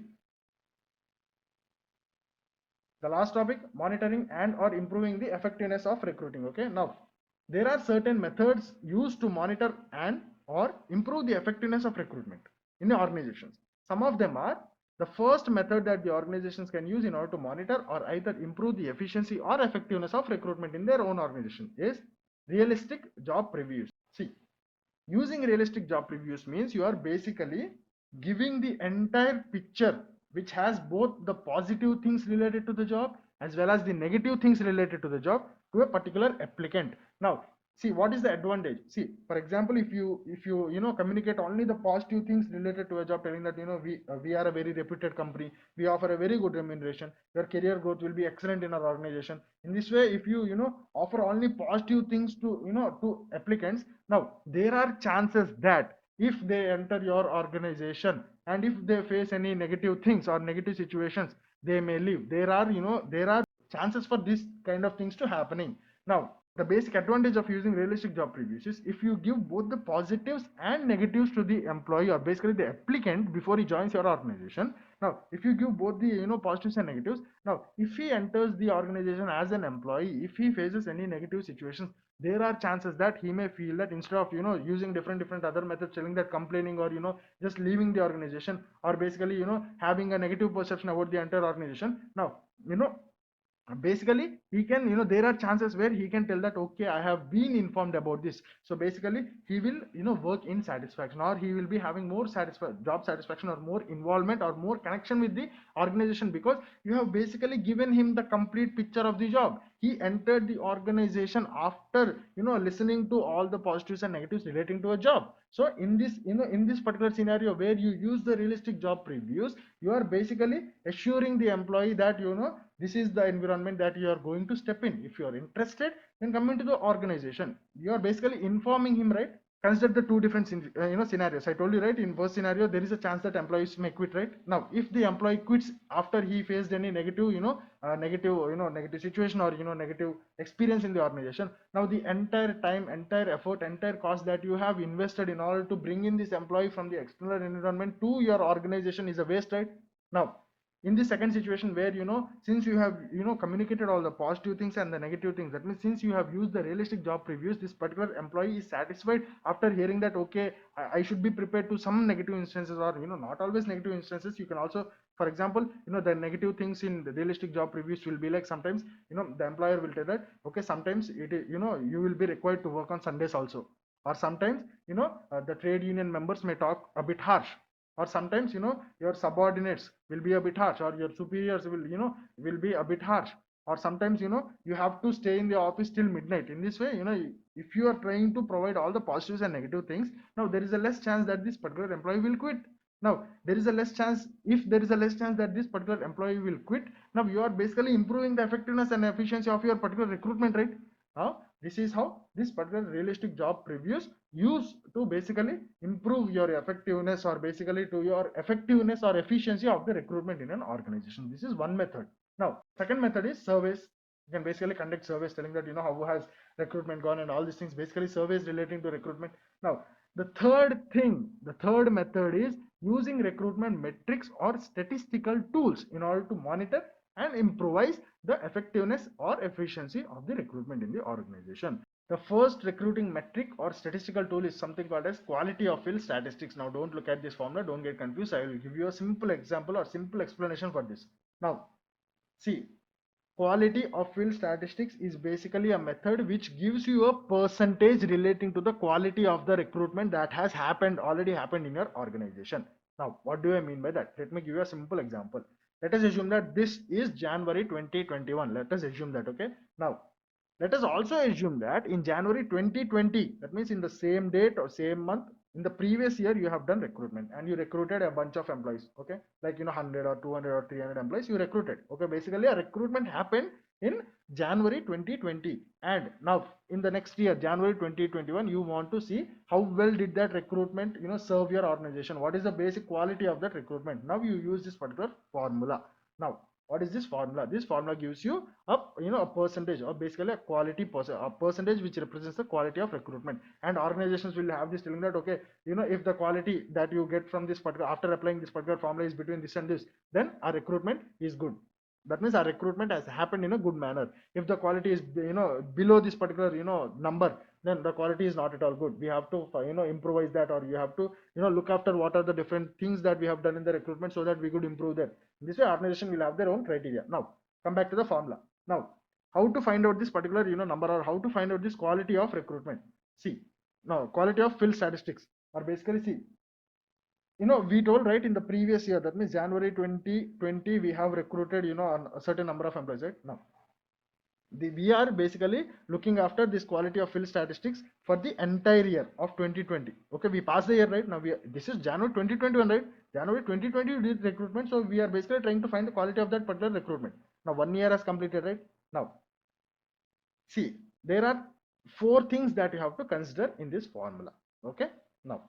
the last topic, monitoring and or improving the effectiveness of recruiting. Okay, now there are certain methods used to monitor and or improve the effectiveness of recruitment in the organizations. Some of them are, the first method that the organizations can use in order to monitor or either improve the efficiency or effectiveness of recruitment in their own organization is realistic job previews. See, using realistic job previews means you are basically giving the entire picture, which has both the positive things related to the job as well as the negative things related to the job, to a particular applicant. Now, see, what is the advantage? See, for example, if you communicate only the positive things related to a job, telling that we are a very reputed company, we offer a very good remuneration, your career growth will be excellent in our organization. In this way, if you offer only positive things to to applicants, now there are chances that if they enter your organization and if they face any negative things or negative situations, they may leave. There are chances for this kind of things to happening. Now, the basic advantage of using realistic job previews is if you give both the positives and negatives to the employee or basically the applicant before he joins your organization. Now if you give both the positives and negatives, now if he enters the organization as an employee, if he faces any negative situations, there are chances that he may feel that instead of using different other methods, telling that complaining or just leaving the organization, or basically having a negative perception about the entire organization. Now basically he can there are chances where he can tell that okay, I have been informed about this, so basically he will work in satisfaction, or he will be having more job satisfaction or more involvement or more connection with the organization, because you have basically given him the complete picture of the job. He entered the organization after listening to all the positives and negatives relating to a job. So in this in this particular scenario where you use the realistic job previews, you are basically assuring the employee that this is the environment that you are going to step in. If you are interested, then come into the organization. You are basically informing him, right? Consider the two different scenarios. I told you, right? In first scenario, there is a chance that employees may quit, right? Now if the employee quits after he faced any negative negative situation or negative experience in the organization, now the entire time, entire effort, entire cost that you have invested in order to bring in this employee from the external environment to your organization is a waste, right? Now in the second situation where since you have communicated all the positive things and the negative things, that means since you have used the realistic job previews, this particular employee is satisfied after hearing that okay, I should be prepared to some negative instances, or not always negative instances. You can also, for example, the negative things in the realistic job previews will be like sometimes the employer will tell that okay, sometimes it is you will be required to work on Sundays also, or sometimes the trade union members may talk a bit harsh, or sometimes your subordinates will be a bit harsh, or your superiors will be a bit harsh, or sometimes you have to stay in the office till midnight. In this way, if you are trying to provide all the positives and negative things, now there is a less chance that this particular employee will quit. Now there is a less chance, if there is a less chance that this particular employee will quit, now you are basically improving the effectiveness and efficiency of your particular recruitment, right? Now this is how this particular realistic job previews use to basically improve your effectiveness, or basically to your effectiveness or efficiency of the recruitment in an organization. This is one method. Now second method is surveys. You can basically conduct surveys telling that how has recruitment gone and all these things, basically surveys relating to recruitment. Now the third method is using recruitment metrics or statistical tools in order to monitor and improvise the effectiveness or efficiency of the recruitment in the organization. The first recruiting metric or statistical tool is something called as quality of fill statistics. Now don't look at this formula, don't get confused. I will give you a simple example or simple explanation for this. Now see, quality of fill statistics is basically a method which gives you a percentage relating to the quality of the recruitment that has already happened in your organization. Now what do I mean by that? Let me give you a simple example. Let us assume that this is January 2021. Let us assume that, okay? Now let us also assume that in January 2020, that means in the same date or same month, in the previous year, you have done recruitment and you recruited a bunch of employees, okay? Like 100 or 200 or 300 employees you recruited, okay? Basically a recruitment happened in January 2020, and now in the next year, January 2021, you want to see how well did that recruitment serve your organization, what is the basic quality of that recruitment. Now you use this particular formula. Now what is this formula? This formula gives you a percentage, or basically a percentage which represents the quality of recruitment. And organizations will have this telling that okay, if the quality that you get from this particular, after applying this particular formula, is between this and this, then our recruitment is good. That means our recruitment has happened in a good manner. If the quality is below this particular number, then the quality is not at all good. We have to improvise that, or you have to look after what are the different things that we have done in the recruitment so that we could improve that. This way organization will have their own criteria. Now come back to the formula. Now how to find out this particular number, or how to find out this quality of recruitment? See, now quality of fill statistics, or basically see, we told right in the previous year, that means January 2020, we have recruited a certain number of employees, right? Now we are basically looking after this quality of fill statistics for the entire year of 2020. Okay, we passed the year, right? Now this is January 2021, right? January 2020 we did recruitment, so we are basically trying to find the quality of that particular recruitment. Now 1 year has completed, right? Now see, there are 4 things that you have to consider in this formula. Okay, now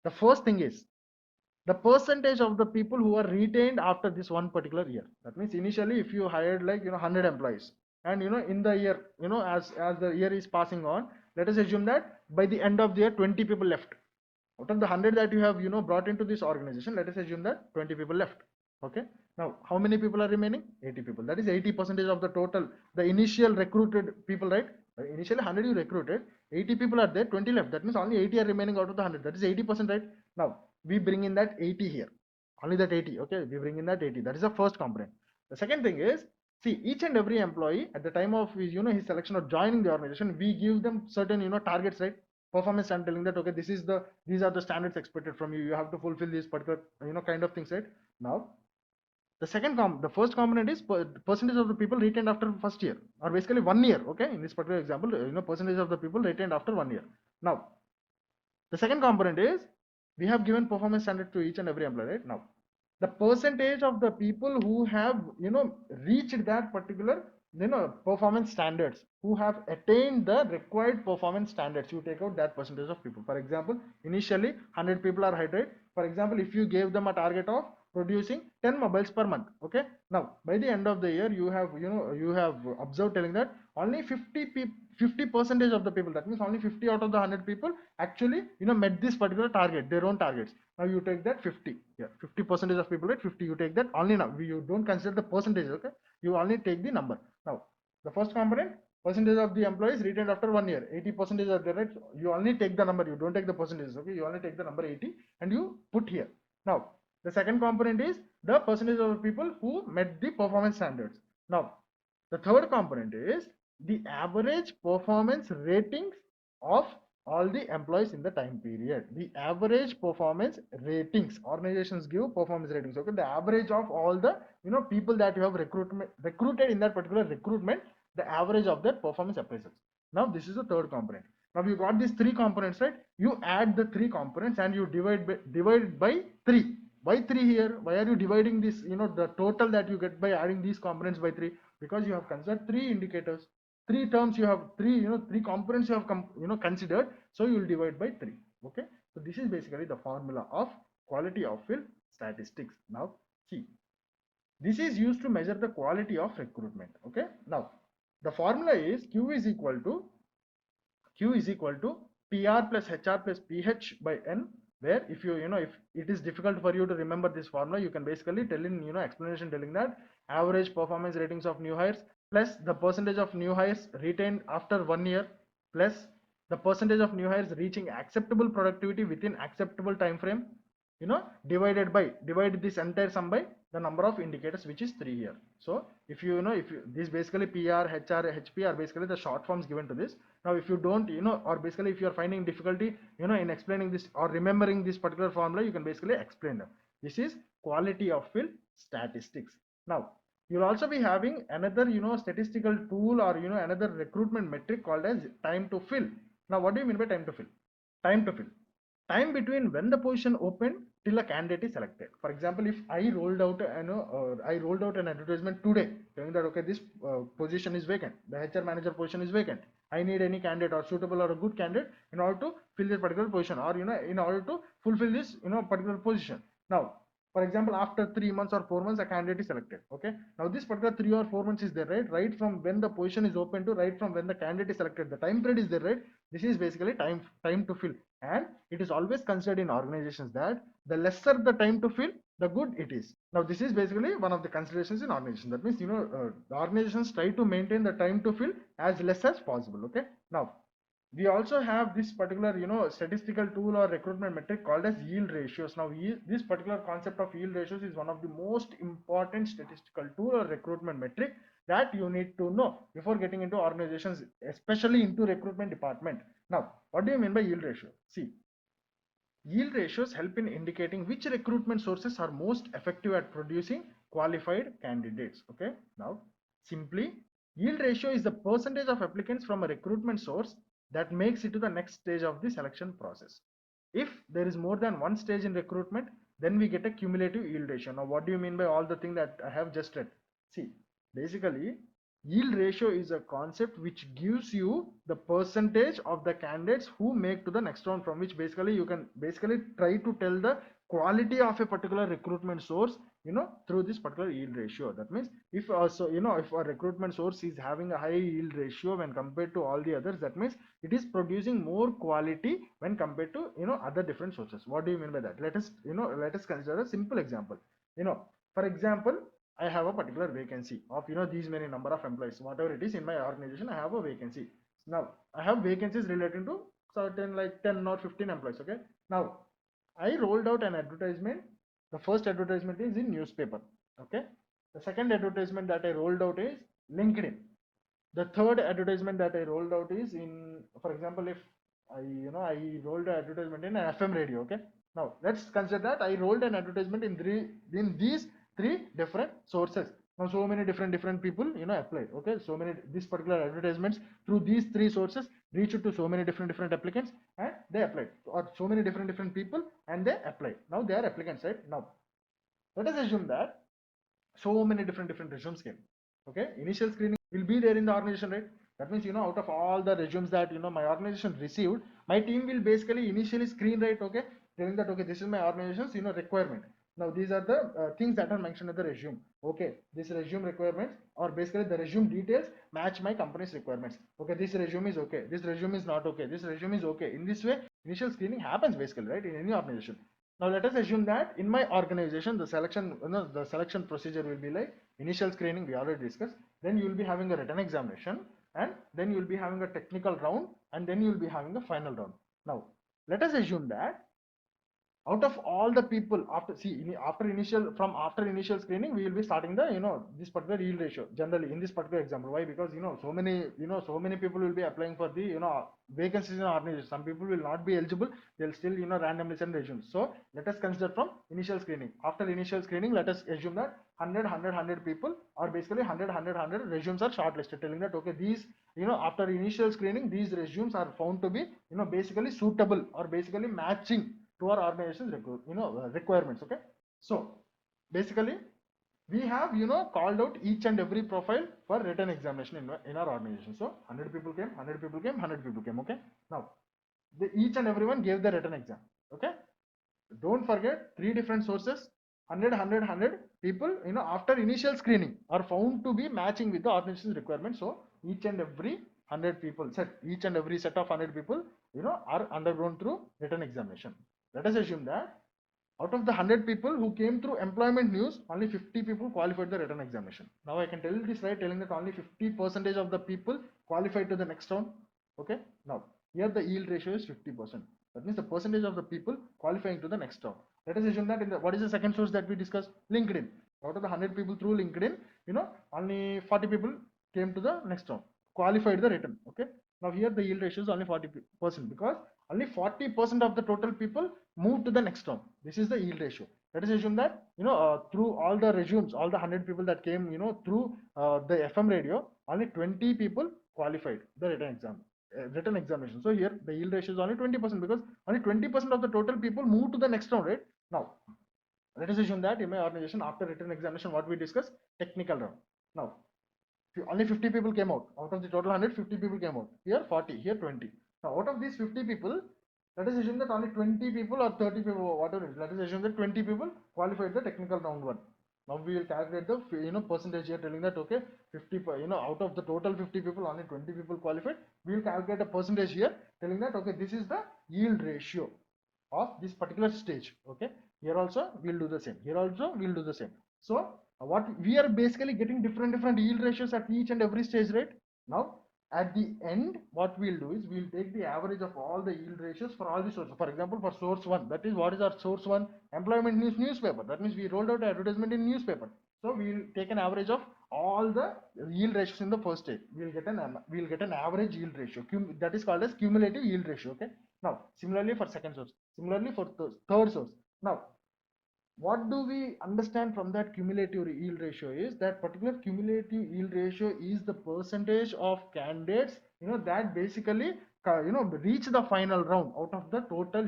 the first thing is the percentage of the people who are retained after this one particular year. That means initially if you hired like 100 employees, and in the year, as the year is passing on, let us assume that by the end of the year 20 people left. Out of the 100 that you have brought into this organization, let us assume that 20 people left. Okay, now how many people are remaining? 80 people. That is 80% of the total, the initial recruited people, right? Initially 100 you recruited, 80 people are there, 20 left. That means only 80 are remaining out of the 100. That is 80%, right? Now we bring in that 80 here, only that 80. Okay, we bring in that 80. That is the first component. The second thing is, see, each and every employee at the time of his selection or joining the organization, we give them certain targets, right? Performance and telling that, okay, these are the standards expected from you, you have to fulfill these particular kind of things, right? Now the first component is percentage of the people retained after first year, or basically 1 year. Okay, in this particular example, percentage of the people retained after 1 year. Now the second component is, we have given performance standard to each and every employee, right? Now the percentage of the people who have reached that particular performance standards, who have attained the required performance standards, you take out that percentage of people. For example, initially 100 people are hired, right? For example, if you gave them a target of producing 10 mobiles per month, okay, now by the end of the year, you have observed telling that only 50 percentage of the people, that means only 50 out of the 100 people actually met this particular target, their own targets. Now you take that 50, yeah, 50 percentage of people, right? 50, you take that only. Now you don't consider the percentage, okay, you only take the number. Now the first component, percentage of the employees retained after 1 year, 80 percentage are there, right? You only take the number, you don't take the percentages, okay, you only take the number 80 and you put here. Now the second component is the percentage of people who met the performance standards. Now the third component is the average performance ratings of all the employees in the time period. The average performance ratings, organizations give performance ratings, okay, the average of all the people that you have recruited in that particular recruitment, the average of their performance appraisals. Now this is the third component. Now you got these three components, right? You add the three components and you divide by 3. Why 3 here? Why are you dividing this, the total that you get by adding these components by 3? Because you have considered 3 indicators, 3 terms, you have 3 components you have considered, so you will divide by 3. Okay, so this is basically the formula of quality of field statistics. Now see, this is used to measure the quality of recruitment. Okay, now the formula is Q is equal to PR plus HR plus PH by N, where if if it is difficult for you to remember this formula, you can basically tell in explanation telling that average performance ratings of new hires plus the percentage of new hires retained after 1 year plus the percentage of new hires reaching acceptable productivity within acceptable time frame, divide this entire sum by the number of indicators, which is 3 here. So if this basically PR, HR, HP are basically the short forms given to this. Now if you don't or basically if you are finding difficulty in explaining this or remembering this particular formula, you can basically explain them. This is quality of field statistics. Now you'll also be having another statistical tool or another recruitment metric called as time to fill. Now what do you mean by time to fill? Time between when the position opened till a candidate is selected. For example, if I rolled out an advertisement today saying that, okay, this position is vacant, the HR manager position is vacant, I need any candidate or suitable or a good candidate in order to fill this particular position, or in order to fulfill this particular position. Now for example, after 3 months or 4 months a candidate is selected. Okay, now this particular 3 or 4 months is there, right from when the position is open to right from when the candidate is selected, the time period is there, right? This is basically time to fill. And it is always considered in organizations that the lesser the time to fill, the good it is. Now this is basically one of the considerations in organization. That means the organizations try to maintain the time to fill as less as possible. Okay, now we also have this particular statistical tool or recruitment metric called as yield ratios. Now this particular concept of yield ratios is one of the most important statistical tool or recruitment metric that you need to know before getting into organizations, especially into recruitment department. Now what do you mean by yield ratio? See, yield ratios help in indicating which recruitment sources are most effective at producing qualified candidates. Okay, now simply, yield ratio is the percentage of applicants from a recruitment source that makes it to the next stage of the selection process. If there is more than one stage in recruitment, then we get a cumulative yield ratio. Now what do you mean by all the thing that I have just read? See, basically yield ratio is a concept which gives you the percentage of the candidates who make to the next round, from which basically you can basically try to tell the quality of a particular recruitment source, through this particular yield ratio. That means if if a recruitment source is having a high yield ratio when compared to all the others, that means it is producing more quality when compared to other different sources. What do you mean by that? Let us consider a simple example. For example, I have a particular vacancy of these many number of employees, whatever it is in my organization. I have a vacancy. Now I have vacancies relating to certain like 10 or 15 employees. Okay, now I rolled out an advertisement. The first advertisement is in newspaper. Okay. The second advertisement that I rolled out is LinkedIn. The third advertisement that I rolled out is in, for example, if I rolled an advertisement in an FM radio. Okay. Now let's consider that I rolled an advertisement in these three different sources. Now so many different people applied. Okay. So many this particular advertisements through these three sources reached to so many different applicants and they applied, or so many different people and they applied. Now they are applicants, right? Now let us assume that so many different resumes came. Okay, initial screening will be there in the organization, right? That means out of all the resumes that my organization received, my team will basically initially screen, right? Okay, telling that okay, this is my organization's requirement. Now these are the things that are mentioned in the resume. Okay, this resume requirements, or basically the resume details match my company's requirements. Okay, this resume is okay, this resume is not okay, this resume is okay. In this way initial screening happens basically, right, in any organization. Now let us assume that in my organization the selection procedure will be like initial screening, we already discussed. Then you will be having a written examination, and then you will be having a technical round, and then you will be having a final round. Now let us assume that out of all the people, after initial screening, we will be starting the this particular yield ratio generally in this particular example. Why? Because so many people will be applying for the vacancies in our organization. Some people will not be eligible, they'll still randomly send resumes. So let us consider from initial screening. After initial screening, let us assume that 100 people, or basically 100 resumes are shortlisted, telling that okay, these after initial screening, these resumes are found to be basically suitable, or basically matching to our organization's requirements. Okay, so basically we have called out each and every profile for written examination in our organization. So 100 people came, 100 people came, 100 people came. Okay, now each and everyone gave the written exam. Okay, don't forget three different sources. 100 people after initial screening are found to be matching with the organization's requirements. So each and every 100 people each and every set of 100 people are undergone through written examination. Let us assume that out of the 100 people who came through employment news, only 50 people qualified the written examination. Now I can tell this, right, telling that only 50% of the people qualified to the next round. Okay, now here the yield ratio is 50%. That means the percentage of the people qualifying to the next round. Let us assume that what is the second source that we discussed? LinkedIn. Out of the 100 people through LinkedIn, only 40 people came to the next round, qualified the written. Okay, now here the yield ratio is only 40%, because only 40% of the total people move to the next round. This is the yield ratio. Let us assume that through all the resumes, all the 100 people that came through the FM radio, only 20 people qualified the written examination. So here the yield ratio is only 20%, because only 20% of the total people move to the next round, right? Now let us assume that in my organization, after written examination, what we discuss, technical round. Now only 50 people came out of the total 100. 50 people came out. Here 40, here 20. Now out of these 50 people, let us assume that only 20 people or 30 people, whatever it is, let us assume that 20 people qualified the technical round 1. Now we will calculate the percentage here, telling that okay, 50 out of the total 50 people, only 20 people qualified. We will calculate a percentage here, telling that okay, this is the yield ratio of this particular stage. Okay, here also we'll do the same, here also we'll do the same. So what we are basically getting different yield ratios at each and every stage, right? Now at the end, what we'll do is we'll take the average of all the yield ratios for all the sources. For example, for source 1, that is, what is our source 1? Employment news newspaper. That means we rolled out advertisement in newspaper. So we'll take an average of all the yield ratios in the first stage. We'll get an average yield ratio, that is called as cumulative yield ratio. Okay, now similarly for second source, similarly for third source. Now what do we understand from that cumulative yield ratio is that particular cumulative yield ratio is the percentage of candidates that basically reach the final round out of the total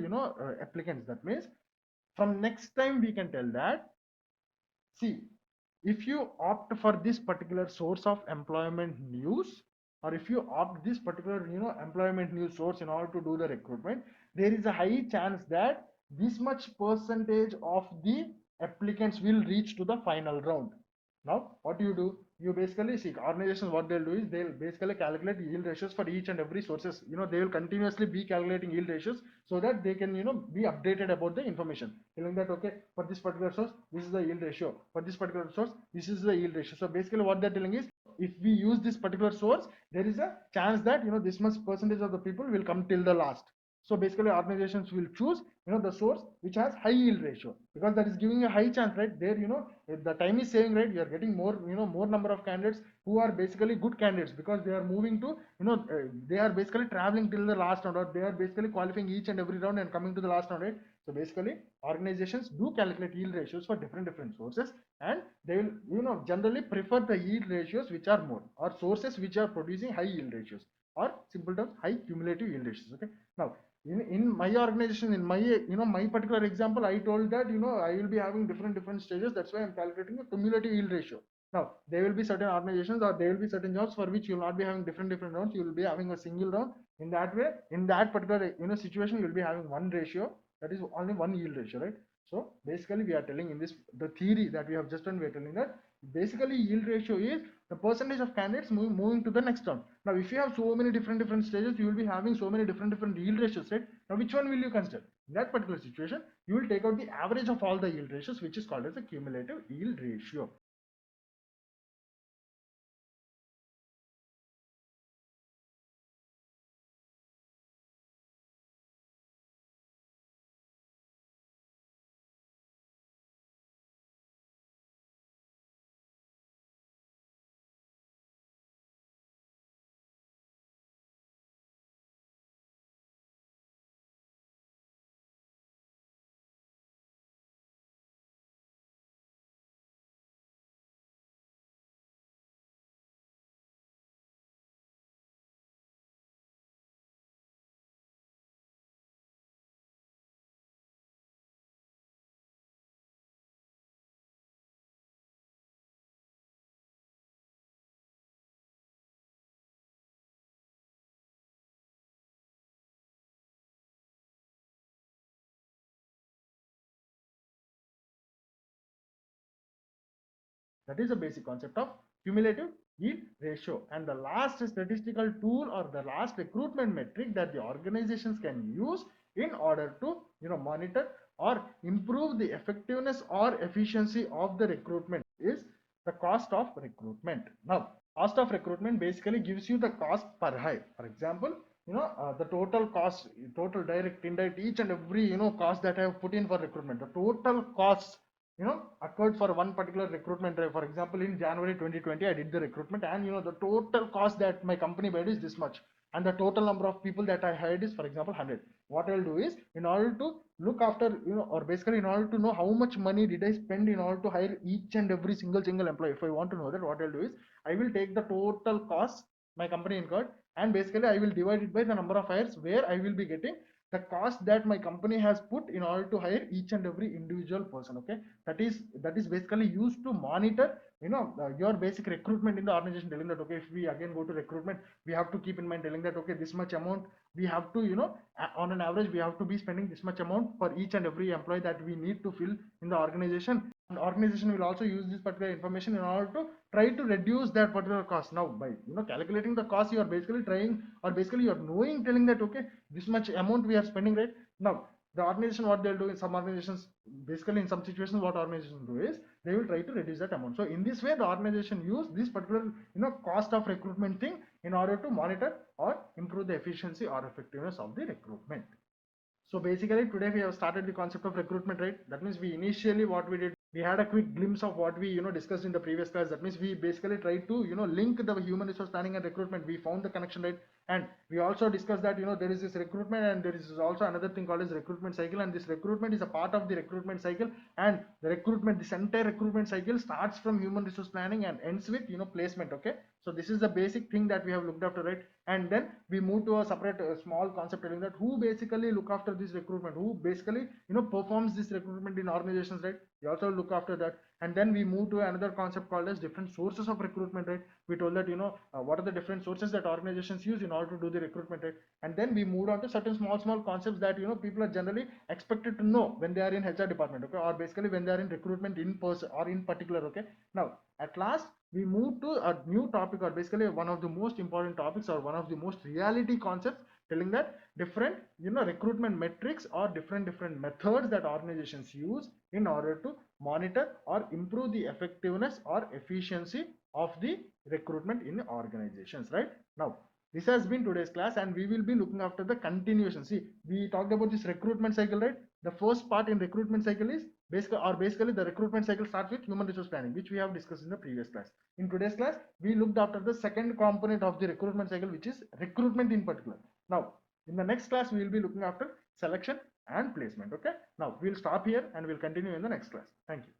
applicants. That means from next time we can tell that, see, if you opt for this particular source of employment news, or if you opt this particular employment news source in order to do the recruitment, there is a high chance that this much percentage of the applicants will reach to the final round. Now what do, you basically see organizations, what they'll do is they'll basically calculate yield ratios for each and every sources. They will continuously be calculating yield ratios so that they can be updated about the information, telling that okay, for this particular source this is the yield ratio, for this particular source this is the yield ratio. So basically what they're telling is, if we use this particular source, there is a chance that this much percentage of the people will come till the last. So basically organizations will choose the source which has high yield ratio, because that is giving a high chance, right? There the time is saving, right? You are getting more more number of candidates who are basically good candidates, because they are moving to they are basically traveling till the last round, or they are basically qualifying each and every round and coming to the last round, right? So basically organizations do calculate yield ratios for different sources, and they will generally prefer the yield ratios which are more, or sources which are producing high yield ratios, or simple terms, high cumulative yield ratios. Okay, now in my organization, in my my particular example, I told that I will be having different stages. That's why I'm calculating a cumulative yield ratio. Now there will be certain organizations, or there will be certain jobs for which you will not be having different rounds. You will be having a single round. In that way, in that particular situation, you will be having one ratio, that is only one yield ratio, right? So basically we are telling in this, the theory that we have just done, we are telling that basically yield ratio is the percentage of candidates moving to the next round. Now if you have so many different stages, you will be having so many different yield ratios, right? Now which one will you consider? In that particular situation, you will take out the average of all the yield ratios, which is called as the cumulative yield ratio. That is the basic concept of cumulative yield ratio. And the last statistical tool, or the last recruitment metric that the organizations can use in order to monitor or improve the effectiveness or efficiency of the recruitment is the cost of recruitment. Now cost of recruitment basically gives you the cost per hire. For example, the total cost, total direct, indirect, each and every cost that I have put in for recruitment, the total cost occurred for one particular recruitment drive. For example, in January 2020 I did the recruitment, and the total cost that my company paid is this much, and the total number of people that I hired is, for example, 100. What I'll do is, in order to look after or basically in order to know how much money did I spend in order to hire each and every single employee, if I want to know that, what I'll do is, I will take the total cost my company incurred, and basically I will divide it by the number of hires, where I will be getting the cost that my company has put in order to hire each and every individual person. Okay, that is basically used to monitor your basic recruitment in the organization, telling that okay, if we again go to recruitment, we have to keep in mind, telling that okay, this much amount we have to on an average we have to be spending this much amount for each and every employee that we need to fill in the organization. And organization will also use this particular information in order to try to reduce that particular cost. Now by calculating the cost, you are basically trying, or basically you are knowing, telling that okay, this much amount we are spending, right? Now the organization, what they'll do in some organizations, basically in some situations, what organizations do is they will try to reduce that amount. So in this way the organization use this particular cost of recruitment thing in order to monitor or improve the efficiency or effectiveness of the recruitment. So basically today we have started the concept of recruitment, right? That means we initially, what we did, we had a quick glimpse of what we discussed in the previous class. That means we basically tried to link the human resource planning and recruitment. We found the connection, right? And we also discussed that there is this recruitment, and there is also another thing called as recruitment cycle, and this recruitment is a part of the recruitment cycle. And the recruitment, this entire recruitment cycle starts from human resource planning and ends with placement. Okay, So this is the basic thing that we have looked after, right? And then we move to a separate small concept telling that who basically look after this recruitment, who basically performs this recruitment in organizations, right? We also look after that. And then we move to another concept called as different sources of recruitment, right? We told that what are the different sources that organizations use in order to do the recruitment, right? And then we moved on to certain small concepts that people are generally expected to know when they are in HR department, okay, or basically when they are in recruitment in person or in particular, okay. Now at last we move to a new topic, or basically one of the most important topics, or one of the most reality concepts, telling that different recruitment metrics or different methods that organizations use in order to monitor or improve the effectiveness or efficiency of the recruitment in organizations, right? Now this has been today's class, and we will be looking after the continuation. See, we talked about this recruitment cycle, right? The first part in recruitment cycle is basically the recruitment cycle starts with human resource planning, which we have discussed in the previous class. In today's class, we looked after the second component of the recruitment cycle, which is recruitment in particular. Now in the next class, we will be looking after selection and placement. Okay, now we'll stop here and we'll continue in the next class. Thank you.